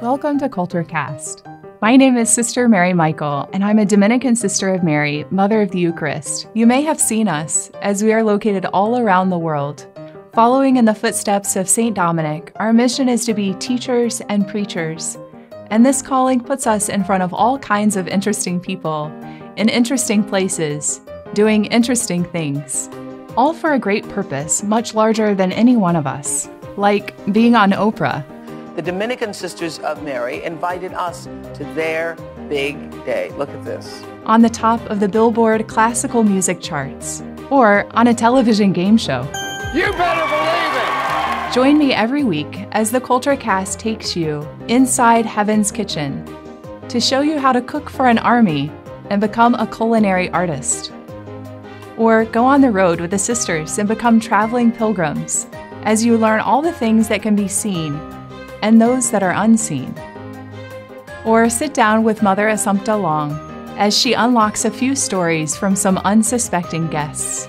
Welcome to CultureCast. My name is Sister Mary Michael, and I'm a Dominican Sister of Mary, Mother of the Eucharist. You may have seen us, as we are located all around the world. Following in the footsteps of St. Dominic, our mission is to be teachers and preachers. And this calling puts us in front of all kinds of interesting people, in interesting places, doing interesting things. All for a great purpose, much larger than any one of us, like being on Oprah. The Dominican Sisters of Mary invited us to their big day. Look at this. On the top of the Billboard classical music charts, or on a television game show. You better believe it! Join me every week as the CultureCast takes you inside Heaven's kitchen to show you how to cook for an army and become a culinary artist. Or go on the road with the sisters and become traveling pilgrims as you learn all the things that can be seen and those that are unseen. Or sit down with Mother Assumpta Long as she unlocks a few stories from some unsuspecting guests.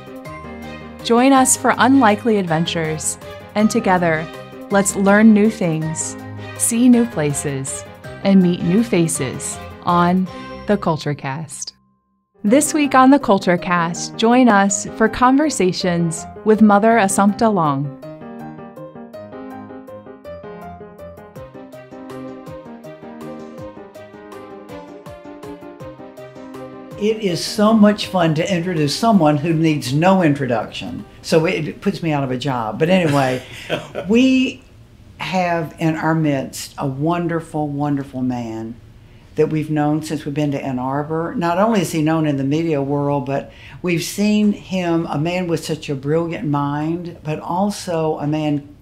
Join us for unlikely adventures, and together, let's learn new things, see new places, and meet new faces on the CultureCast. This week on the CultureCast, join us for conversations with Mother Assumpta Long. It is so much fun to introduce someone who needs no introduction. So it puts me out of a job. But anyway, we have in our midst a wonderful, wonderful man that we've known since we've been to Ann Arbor. Not only is he known in the media world, but we've seen him, a man with such a brilliant mind, but also a man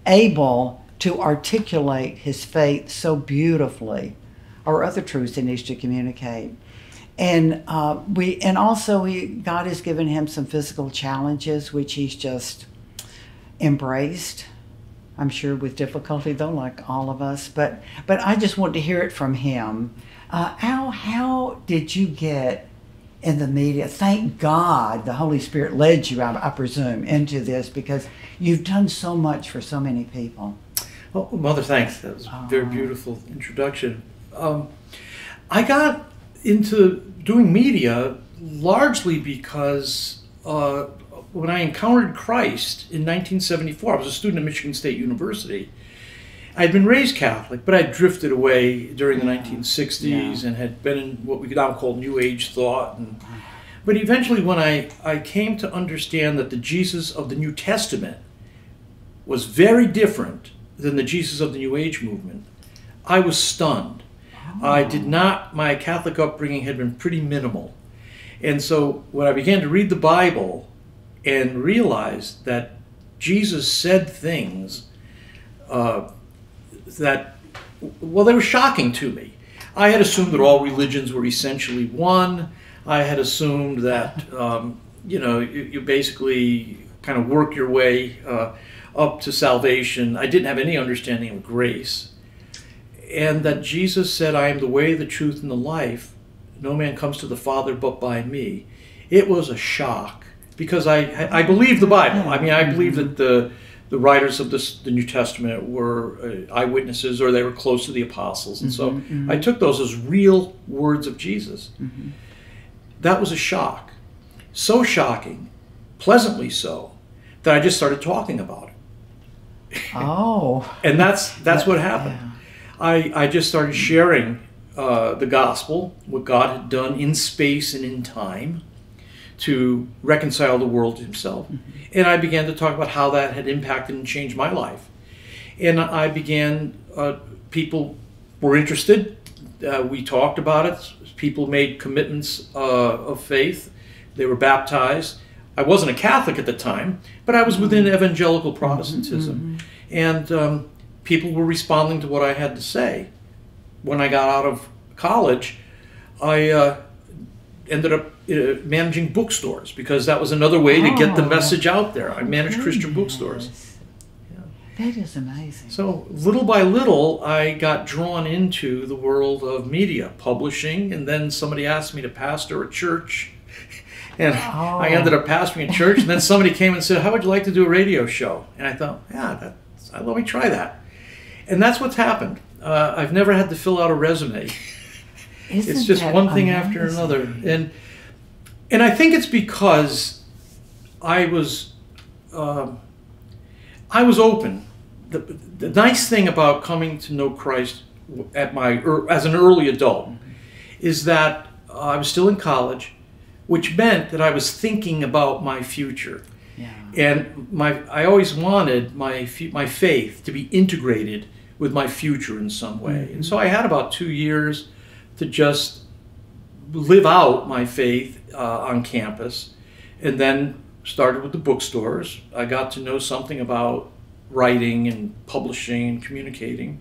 able to articulate his faith so beautifully, or other truths he needs to communicate. And God has given him some physical challenges, which he's just embraced. I'm sure with difficulty, though, like all of us. But I just want to hear it from him. How did you get in the media? Thank God the Holy Spirit led you, I presume, into this, because you've done so much for so many people. Well, Mother, thanks. That was a very beautiful introduction. I got into doing media largely because when I encountered Christ in 1974, I was a student at Michigan State University. I'd been raised Catholic, but I drifted away during the 1960s and had been in what we could now call New Age thought. But eventually when I came to understand that the Jesus of the New Testament was very different than the Jesus of the New Age movement, I was stunned. My Catholic upbringing had been pretty minimal. And so when I began to read the Bible and realized that Jesus said things that, well, they were shocking to me. I had assumed that all religions were essentially one. I had assumed that, you basically kind of work your way up to salvation. I didn't have any understanding of grace. And that Jesus said, I am the way, the truth, and the life. No man comes to the Father but by me. It was a shock because I believe the Bible. I mean, I believe that the writers of the New Testament were eyewitnesses, or they were close to the apostles. And so I took those as real words of Jesus. That was a shock. So shocking, pleasantly so, that I just started talking about it. Oh. And that's what happened. Yeah. I just started sharing the gospel, what God had done in space and in time to reconcile the world to himself. And I began to talk about how that had impacted and changed my life. And I began, people were interested. We talked about it. People made commitments of faith. They were baptized. I wasn't a Catholic at the time, but I was within evangelical Protestantism. And people were responding to what I had to say. When I got out of college, I ended up managing bookstores, because that was another way to get the message out there. I managed Christian bookstores. That is amazing. So little by little, I got drawn into the world of media, publishing, and then somebody asked me to pastor a church. And I ended up pastoring a church, and then somebody came and said, how would you like to do a radio show? And I thought, yeah, let me try that. And that's what's happened. I've never had to fill out a resume. It's just one thing after another. And I think it's because I was open. The nice thing about coming to know Christ as an early adult is that I was still in college, which meant that I was thinking about my future. Yeah. And I always wanted my faith to be integrated with my future in some way. And so I had about 2 years to just live out my faith on campus, and then started with the bookstores. I got to know something about writing and publishing and communicating.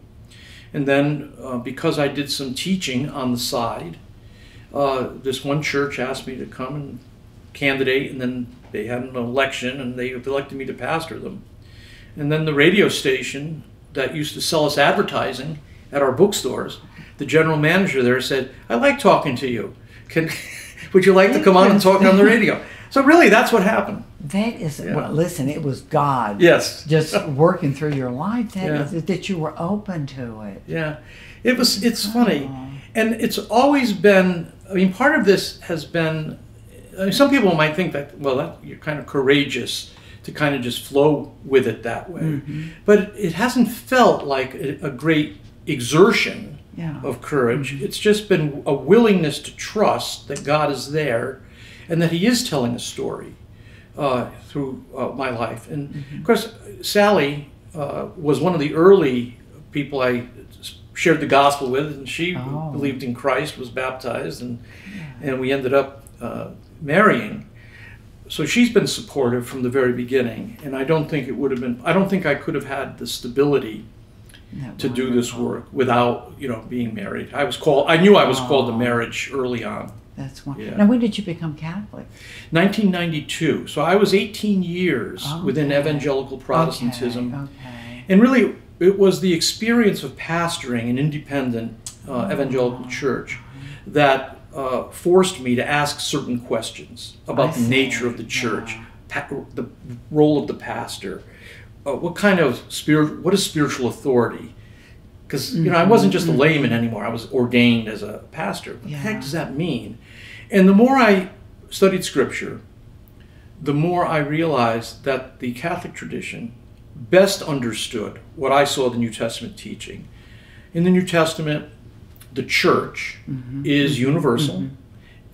And then because I did some teaching on the side, this one church asked me to come and candidate, and then they had an election and they elected me to pastor them. And then the radio station that used to sell us advertising at our bookstores, the general manager there said, I like talking to you. Would you like to come on and talk on the radio? So really, that's what happened. That is, well, listen, it was God. Yes. Just working through your life that you were open to it. Yeah. It's funny. And it's always been, I mean, part of this has been, some people might think that, well, you're kind of courageous to kind of just flow with it that way. But it hasn't felt like a great exertion of courage. It's just been a willingness to trust that God is there and that He is telling a story through my life. And of course, Sally was one of the early people I shared the gospel with, and she believed in Christ, was baptized, and we ended up marrying. So she's been supportive from the very beginning, and I don't think I could have had the stability to do this work without, being married. I knew I was called to marriage early on. That's wonderful. Now, when did you become Catholic? 1992. So I was 18 years within evangelical Protestantism. And really, it was the experience of pastoring an independent evangelical church that forced me to ask certain questions about the nature of the church, the role of the pastor, what is spiritual authority? Because I wasn't just a layman anymore. I was ordained as a pastor. What the heck does that mean? And the more I studied Scripture, the more I realized that the Catholic tradition best understood what I saw the New Testament teaching. In the New Testament, the church is universal.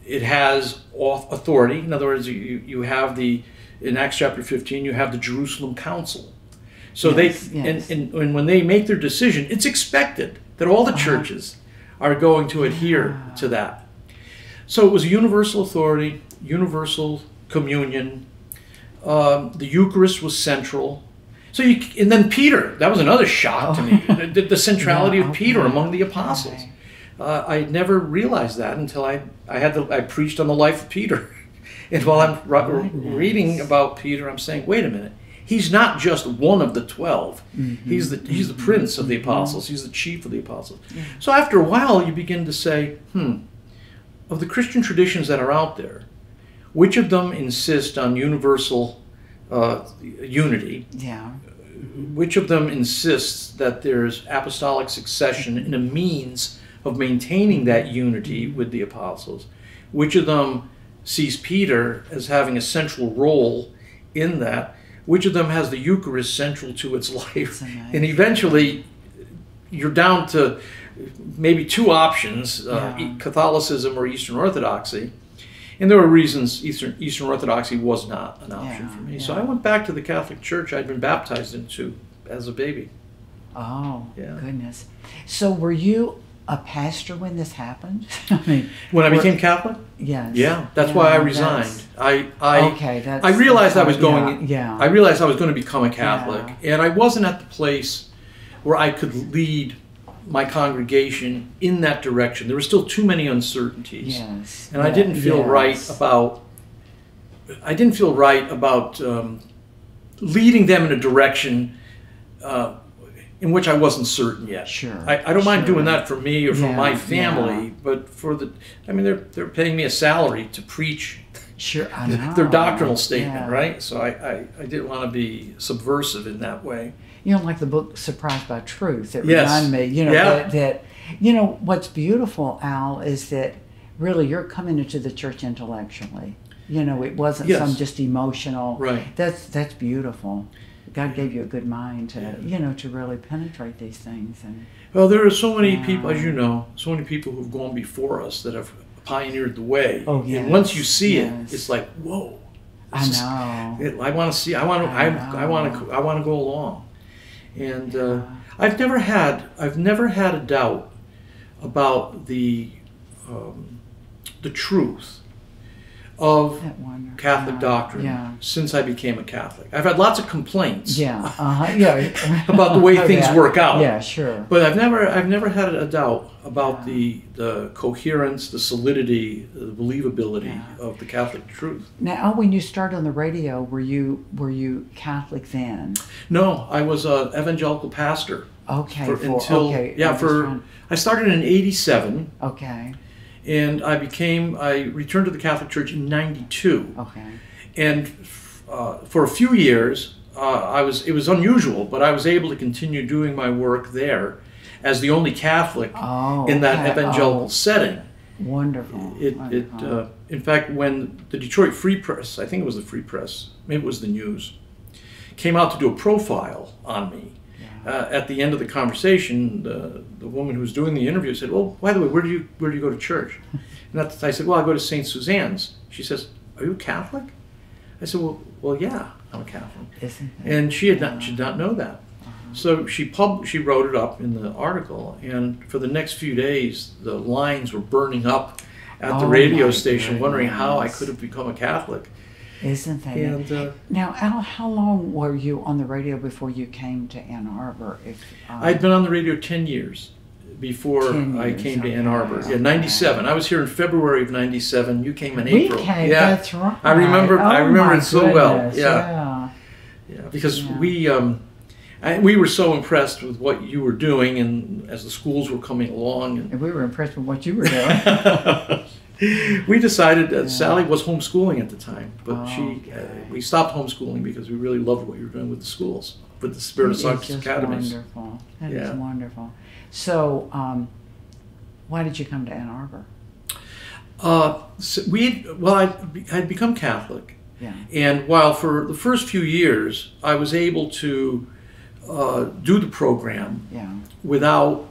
It has authority. In other words, you have in Acts chapter 15, you have the Jerusalem Council. So and when they make their decision, it's expected that all the churches are going to adhere to that. So it was universal authority, universal communion. The Eucharist was central. So and then Peter, that was another shock to me, the centrality of Peter among the apostles. I never realized that until I preached on the life of Peter. And while I'm reading about Peter, I'm saying, wait a minute. He's not just one of the 12. He's the prince of the apostles. He's the chief of the apostles. So after a while, you begin to say, of the Christian traditions that are out there, which of them insist on universal unity? Which of them insists that there's apostolic succession and a means of maintaining that unity with the apostles? Which of them sees Peter as having a central role in that? Which of them has the Eucharist central to its life? And eventually, you're down to maybe two options, Catholicism or Eastern Orthodoxy. And there were reasons Eastern Orthodoxy was not an option for me. So I went back to the Catholic Church I'd been baptized into as a baby. Oh, goodness. So were you a pastor when this happened? When I became Catholic? Yes. Yeah, that's why I resigned. I realized I was going. I realized I was going to become a Catholic, and I wasn't at the place where I could lead my congregation in that direction. There were still too many uncertainties, and I didn't feel right about. I didn't feel right about leading them in a direction in which I wasn't certain yet. Sure. I don't mind doing that for me or for my Yeah, family, yeah. but for they're paying me a salary to preach Sure, I know. their doctrinal statement, Yeah. right? So I didn't want to be subversive in that way. You know, like the book Surprised by Truth, it Yes. reminded me, you know, Yeah. that, you know, what's beautiful, Al, is that really you're coming into the church intellectually. You know, it wasn't Yes. some just emotional. Right. That's beautiful. God gave you a good mind to, Yeah. you know, to really penetrate these things. And Well, there are so many Yeah. people, as you know, so many people who've gone before us that have pioneered the way. Oh, And yes, once you see yes. it, it's like, whoa. I this is- know. I want to see. I want to. I want to go along. And I've never had a doubt about the truth of That wonder. Catholic doctrine Yeah. since I became a Catholic. I've had lots of complaints Yeah. Yeah. about the way things Yeah. work out. Yeah. Sure. But I've never had a doubt about the coherence, the solidity, the believability of the Catholic truth. Now, when you started on the radio, were you Catholic then? No, I was an evangelical pastor. Okay. I started in '87, Okay. and I returned to the Catholic Church in '92. Okay. And for a few years, it was unusual, but I was able to continue doing my work there as the only Catholic in that okay. evangelical setting. Wonderful. Wonderful. In fact, when the Detroit Free Press, I think it was the Free Press, maybe it was the News, came out to do a profile on me, at the end of the conversation, the woman who was doing the interview said, "Well, by the way, where do you go to church?" And I said, "Well, I go to St. Suzanne's." She says, "Are you a Catholic?" I said, "Well, yeah, I'm a Catholic." Isn't it? And she did not know that. So she wrote it up in the article, and for the next few days, the lines were burning up at the radio my station, wondering how I goodness. could have become a Catholic. Isn't that? And Now, Al, how long were you on the radio before you came to Ann Arbor? I'd been on the radio 10 years before 10 I years, came to okay. Ann Arbor. Yeah, Okay. 97. I was here in February of 97. You came in We April. came. Yeah, That's right. I remember. I Oh, remember my it so well. goodness, Yeah, because Yeah. we were so impressed with what you were doing, and as the schools were coming along, And we were impressed with what you were doing. we decided that Sally was homeschooling at the time, but Okay. we stopped homeschooling because we really loved what you were doing with the schools, with the Spirit of It is Science just Academies. wonderful. That Yeah. is wonderful. So, why did you come to Ann Arbor? I'd become Catholic, Yeah. and while for the first few years I was able to do the program Yeah. without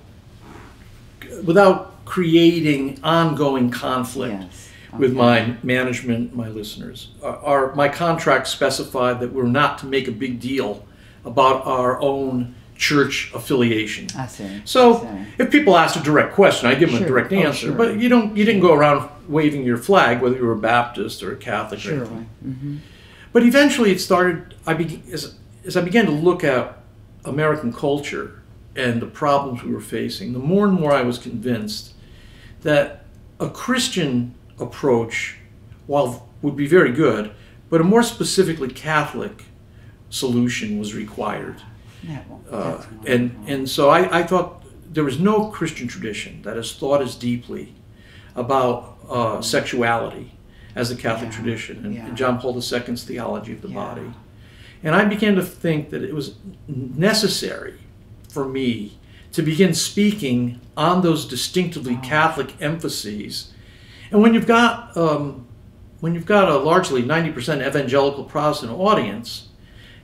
creating ongoing conflict Yes. with Okay. my management, my listeners. My contract specified that we're not to make a big deal about our own church affiliation. I see. So I see. if people asked a direct question, I give them Sure. a direct Oh, answer. sure. But you didn't go around waving your flag, whether you were a Baptist or a Catholic or Surely. anything. Mm-hmm. But eventually it started, as I began to look at American culture and the problems we were facing, the more and more I was convinced that a Christian approach, while would be very good, but a more specifically Catholic solution was required. That's wonderful. And so I thought there was no Christian tradition that has thought as deeply about sexuality as the Catholic tradition and John Paul II's theology of the body. And I began to think that it was necessary for me to begin speaking on those distinctively Catholic emphases. And when you've got a largely 90% evangelical Protestant audience,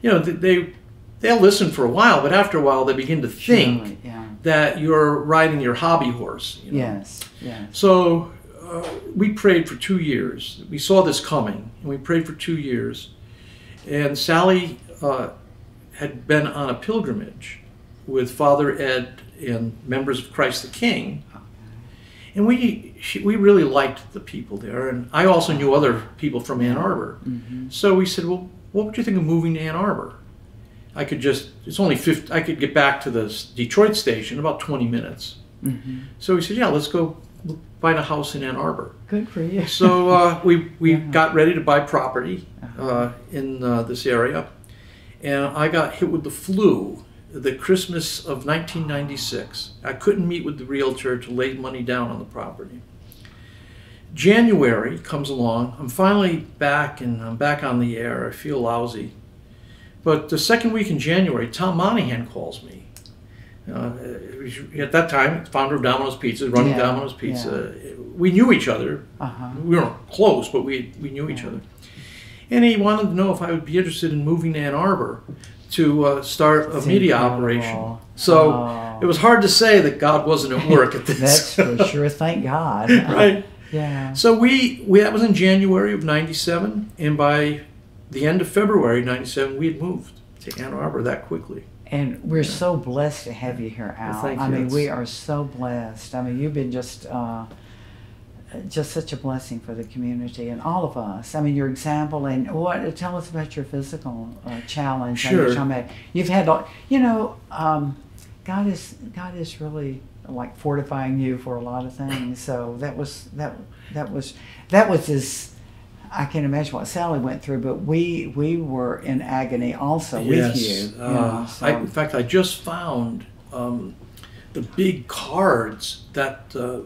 they'll listen for a while, but after a while they begin to think Surely, yeah. that you're riding your hobby horse. Yes. Yes. So we prayed for 2 years. We saw this coming, and we prayed for 2 years. And Sally had been on a pilgrimage with Father Ed and members of Christ the King. And we really liked the people there. And I also knew other people from Ann Arbor. Mm-hmm. So we said, well, what would you think of moving to Ann Arbor? I could get back to the Detroit station in about 20 minutes. Mm-hmm. So we said, yeah, let's go find a house in Ann Arbor. Good for you. So we got ready to buy property in this area, and I got hit with the flu the Christmas of 1996. I couldn't meet with the realtor to lay money down on the property. January comes along. I'm finally back, and I'm back on the air. I feel lousy. But the second week in January, Tom Monahan calls me. At that time, founder of Domino's Pizza, running Domino's Pizza. Yeah. We knew each other. We weren't close, but we knew each other. And he wanted to know if I would be interested in moving to Ann Arbor to start a media operation. So it was hard to say that God wasn't at work at this. That's for sure, thank God. Right. Yeah. So that was in January of 97, and by the end of February 97, we had moved to Ann Arbor that quickly. And we're so blessed to have you here, Al. Well, I mean, we are so blessed. I mean, you've been just such a blessing for the community and all of us. I mean, your example, and tell us about your physical challenge. Sure. You've had, God is really like fortifying you for a lot of things. So that was as, I can't imagine what Sally went through, but we were in agony also with you. In fact, I just found the big cards that the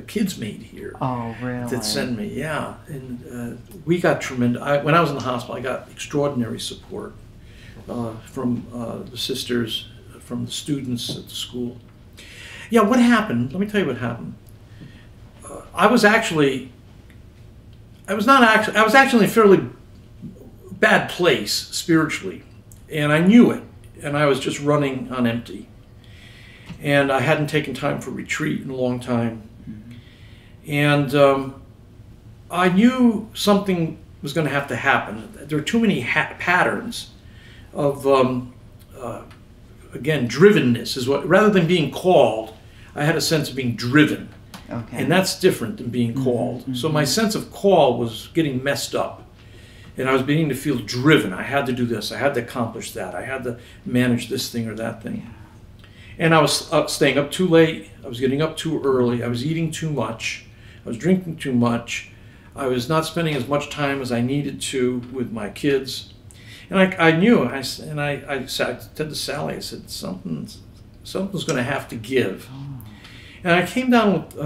kids made here. Oh, really? That sent me, yeah. And we got tremendous. When I was in the hospital, I got extraordinary support from the sisters, from the students at the school. Yeah, what happened? Let me tell you what happened. I was actually in a fairly bad place spiritually, and I knew it, and I was just running on empty. And I hadn't taken time for retreat in a long time. And I knew something was going to have to happen. There were too many patterns of, again, drivenness is what, rather than being called, I had a sense of being driven. Okay. And that's different than being called. So my sense of call was getting messed up. And I was beginning to feel driven. I had to do this. I had to accomplish that. I had to manage this thing or that thing. And I was staying up too late. I was getting up too early. I was eating too much. I was drinking too much. I was not spending as much time as I needed to with my kids. And I knew, I said to Sally, I said, something's going to have to give. And I came down with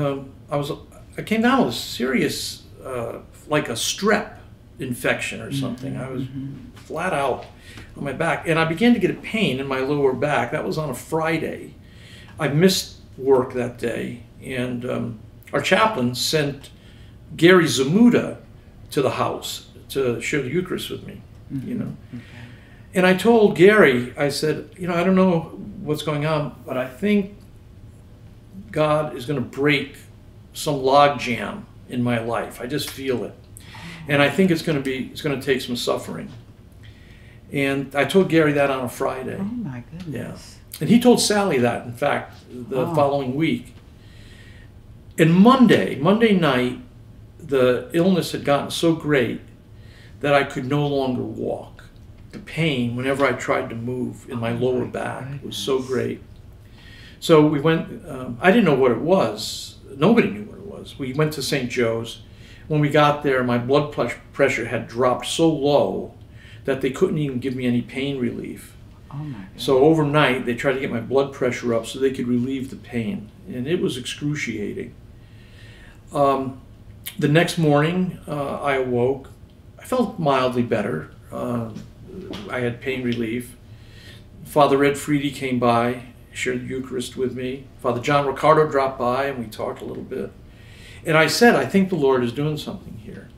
I came down with a serious, like a strep infection or something. I was flat out on my back, and I began to get a pain in my lower back. That was on a Friday. I missed work that day, and our chaplain sent Gary Zamuda to the house to share the Eucharist with me. And I told Gary, I said, I don't know what's going on, but I think God is going to break some log jam in my life. I just feel it. And I think it's going to take some suffering. And I told Gary that on a Friday. Oh my goodness. Yeah. And he told Sally that, in fact, the following week. And Monday night, the illness had gotten so great that I could no longer walk. The pain, whenever I tried to move in my lower back, was so great. So we went, I didn't know what it was. Nobody knew what it was. We went to St. Joe's. When we got there, my blood pressure had dropped so low that they couldn't even give me any pain relief. Oh my God. So overnight, they tried to get my blood pressure up so they could relieve the pain. And it was excruciating. The next morning, I awoke. I felt mildly better. I had pain relief. Father Ed Freedy came by, shared the Eucharist with me. Father John Ricardo dropped by, and we talked a little bit. And I said, I think the Lord is doing something here.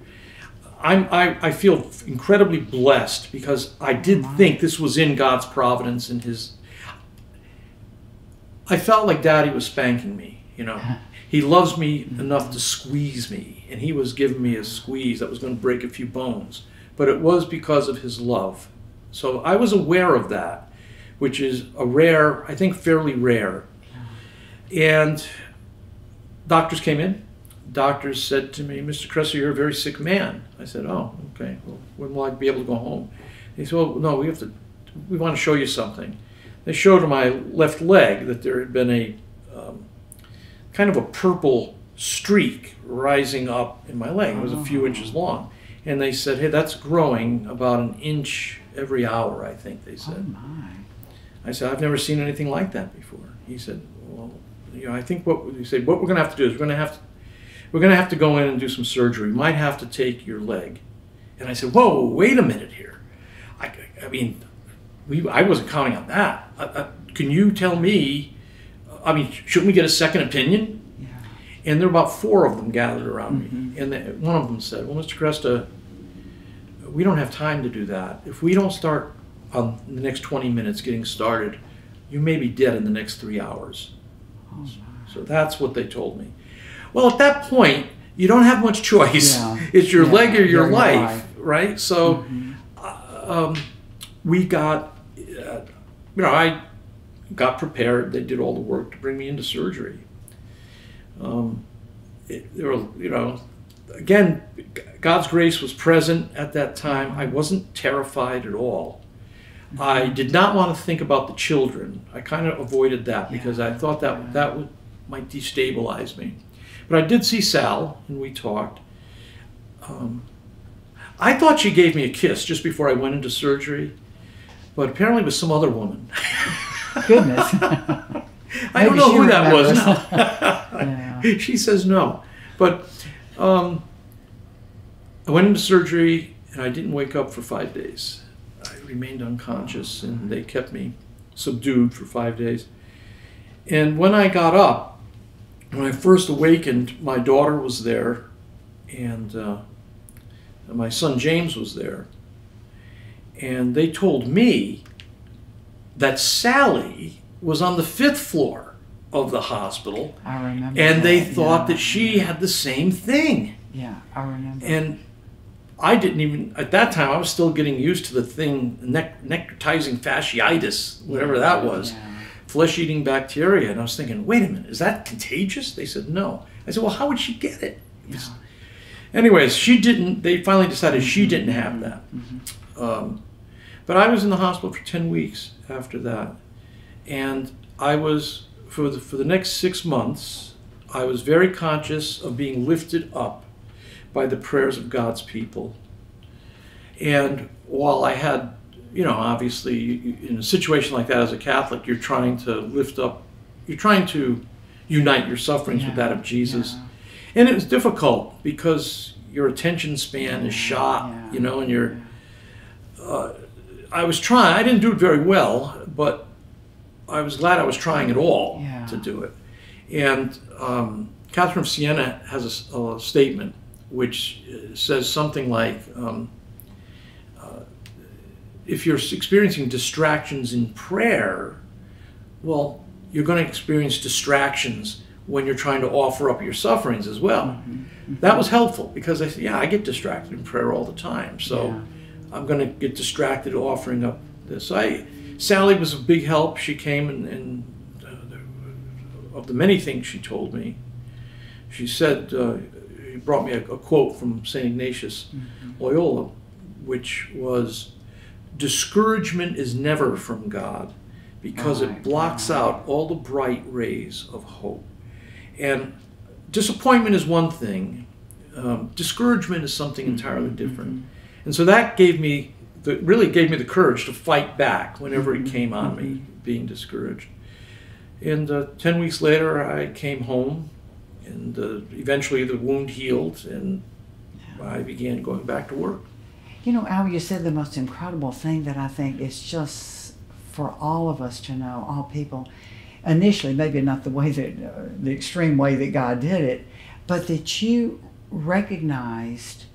I feel incredibly blessed because I did think this was in God's providence and His... I felt like Daddy was spanking me, He loves me enough to squeeze me, and He was giving me a squeeze that was going to break a few bones. But it was because of His love. So I was aware of that, which is a rare, I think fairly rare. And doctors came in. Doctors said to me, Mr. Kresta, you're a very sick man. I said, oh, okay. Well, when will I be able to go home? He said, well, no, we want to show you something. They showed on my left leg that there had been a kind of a purple streak rising up in my leg. It was a few inches long. And they said, hey, that's growing about an inch every hour, I think they said. Oh my. I said, I've never seen anything like that before. He said, well, I think what we're going to have to do is we're going to have to go in and do some surgery. We might have to take your leg. And I said, whoa, wait a minute here. I mean, I wasn't counting on that. Can you tell me, shouldn't we get a second opinion? Yeah. And there were about 4 of them gathered around me. And one of them said, well, Mr. Kresta, we don't have time to do that. If we don't start on the next 20 minutes getting started, you may be dead in the next 3 hours. Oh, so that's what they told me. Well, at that point, you don't have much choice. Yeah. It's your leg or your life, right? So we got, I got prepared. They did all the work to bring me into surgery. Again, God's grace was present at that time. I wasn't terrified at all. I did not want to think about the children. I kind of avoided that because I thought that might destabilize me. But I did see Sal, and we talked. I thought she gave me a kiss just before I went into surgery, but apparently it was some other woman. Goodness. I don't know who that was now. She says no. But I went into surgery, and I didn't wake up for 5 days. I remained unconscious, and they kept me subdued for 5 days. And when I got up, when I first awakened, my daughter was there, and my son James was there. And they told me that Sally was on the 5th floor of the hospital. I remember. And they thought that she had the same thing. Yeah, I remember. And I didn't even, at that time, I was still getting used to the thing, necrotizing fasciitis, whatever that was, flesh-eating bacteria. And I was thinking, wait a minute, is that contagious? They said, no. I said, well, how would she get it? Yeah. Anyways, she didn't, they finally decided she didn't have that. But I was in the hospital for 10 weeks after that. And I was, for the next 6 months, I was very conscious of being lifted up by the prayers of God's people. And while I had, obviously in a situation like that as a Catholic, you're trying to lift up, you're trying to unite your sufferings with that of Jesus. Yeah. And it was difficult because your attention span is shot, and you're, I was trying, I didn't do it very well, but I was glad I was trying at all to do it. And Catherine of Siena has a statement which says something like, if you're experiencing distractions in prayer, well, you're going to experience distractions when you're trying to offer up your sufferings as well. That was helpful because I said, I get distracted in prayer all the time. So I'm going to get distracted offering up this. Sally was a big help. She came and of the many things she told me, she said, he brought me a quote from St. Ignatius Loyola, which was, discouragement is never from God because it blocks out all the bright rays of hope. And disappointment is one thing. Discouragement is something entirely different. And so that really gave me the courage to fight back whenever it came on me, being discouraged. And 10 weeks later, I came home, and eventually the wound healed, and I began going back to work. Al, you said the most incredible thing that I think is just for all of us to know, all people, initially, maybe not the way that, the extreme way that God did it, but that you recognized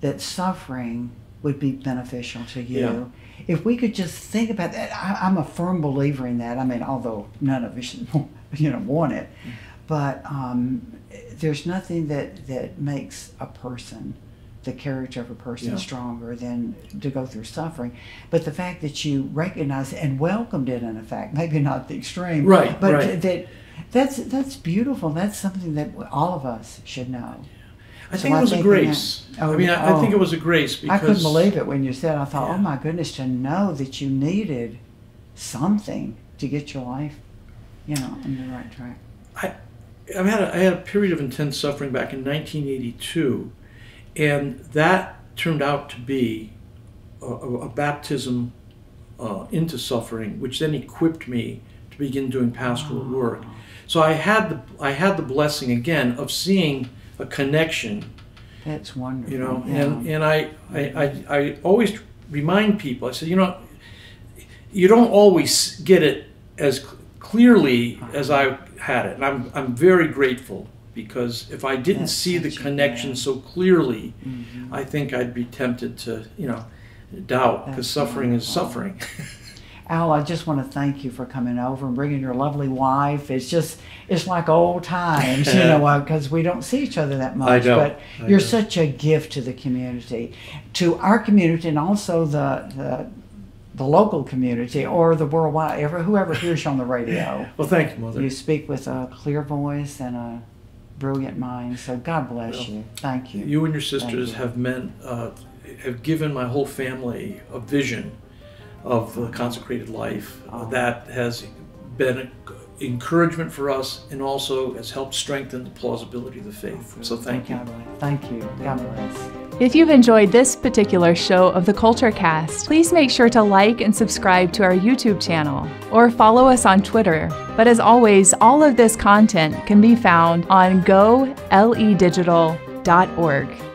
that suffering would be beneficial to you. Yeah. If we could just think about that, I'm a firm believer in that. I mean, although none of us, want it, but there's nothing that makes a person, the character of a person, stronger than to go through suffering. But the fact that you recognized it and welcomed it, in effect, maybe not the extreme, but that's beautiful. That's something that all of us should know. I think it was a grace. I think it was a grace because I couldn't believe it when you said. I thought, oh my goodness, to know that you needed something to get your life, on the right track. I had a period of intense suffering back in 1982, and that turned out to be a baptism into suffering, which then equipped me to begin doing pastoral work. So I had the blessing again of seeing a connection. That's wonderful. You know, and I always remind people. I said, you know, you don't always get it as clearly as I had it, and I'm very grateful, because if I didn't see the connection so clearly, I think I'd be tempted to, you know, doubt, because suffering is suffering. Al, I just want to thank you for coming over and bringing your lovely wife. It's like old times, you know, because we don't see each other that much. But you're such a gift to the community, to our community, and also the local community, or the worldwide, whoever hears you on the radio. Well, thank you, Mother. You speak with a clear voice and a brilliant mind, so God bless you. Thank you. You and your sisters have given my whole family a vision of the consecrated life that has been an encouragement for us, and also has helped strengthen the plausibility of the faith. So thank you. Thank you. God bless. If you've enjoyed this particular show of the CultureCast, please make sure to like and subscribe to our YouTube channel, or follow us on Twitter. But as always, all of this content can be found on GoLEDigital.org.